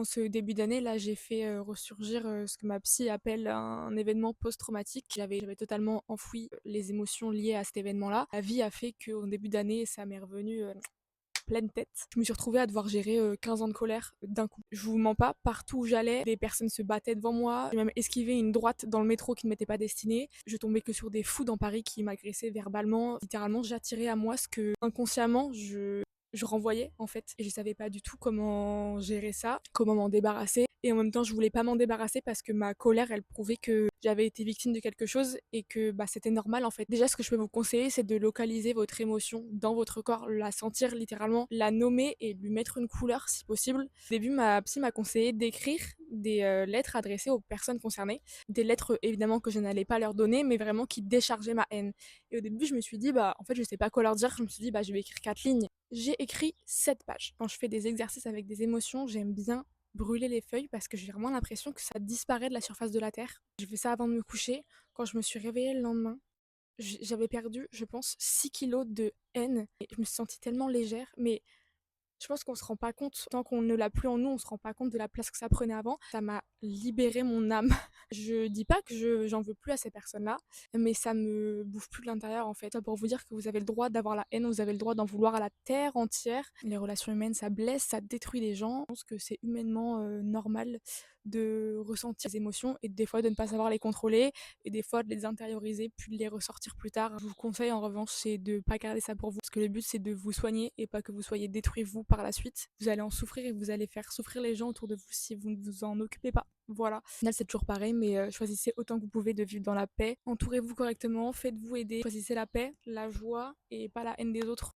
En ce début d'année, là, j'ai fait, ressurgir, ce que ma psy appelle un événement post-traumatique. J'avais totalement enfoui, les émotions liées à cet événement-là. La vie a fait qu'en début d'année, ça m'est revenu, pleine tête. Je me suis retrouvée à devoir gérer 15 ans de colère d'un coup. Je vous mens pas, partout où j'allais, des personnes se battaient devant moi. J'ai même esquivé une droite dans le métro qui ne m'était pas destinée. Je tombais que sur des fous dans Paris qui m'agressaient verbalement. Littéralement, j'attirais à moi ce que inconsciemment je renvoyais en fait, et je savais pas du tout comment gérer ça, comment m'en débarrasser, et en même temps je voulais pas m'en débarrasser parce que ma colère elle prouvait que j'avais été victime de quelque chose et que bah c'était normal en fait. Déjà, ce que je peux vous conseiller, c'est de localiser votre émotion dans votre corps, la sentir littéralement, la nommer et lui mettre une couleur si possible. Au début, ma psy m'a conseillé d'écrire des lettres adressées aux personnes concernées, des lettres évidemment que je n'allais pas leur donner, mais vraiment qui déchargeaient ma haine. Et au début, je me suis dit bah en fait je sais pas quoi leur dire. Je me suis dit bah je vais écrire 4 lignes. J'ai écrit 7 pages. Quand je fais des exercices avec des émotions, j'aime bien brûler les feuilles parce que j'ai vraiment l'impression que ça disparaît de la surface de la terre. J'ai fait ça avant de me coucher. Quand je me suis réveillée le lendemain, j'avais perdu, je pense, 6 kilos de haine. Et je me suis sentie tellement légère. Mais je pense qu'on se rend pas compte, tant qu'on ne l'a plus en nous, on se rend pas compte de la place que ça prenait avant. Ça m'a libéré mon âme. Je dis pas que j'en veux plus à ces personnes-là, mais ça me bouffe plus de l'intérieur en fait. Ça pour vous dire que vous avez le droit d'avoir la haine, vous avez le droit d'en vouloir à la terre entière. Les relations humaines, ça blesse, ça détruit les gens. Je pense que c'est humainement normal de ressentir des émotions et des fois de ne pas savoir les contrôler et des fois de les intérioriser puis de les ressortir plus tard. Je vous conseille en revanche, c'est de pas garder ça pour vous parce que le but c'est de vous soigner et pas que vous soyez détruit vous par la suite. Vous allez en souffrir et vous allez faire souffrir les gens autour de vous si vous ne vous en occupez pas. Voilà. Au final, c'est toujours pareil, mais choisissez autant que vous pouvez de vivre dans la paix. Entourez-vous correctement, faites-vous aider. Choisissez la paix, la joie et pas la haine des autres.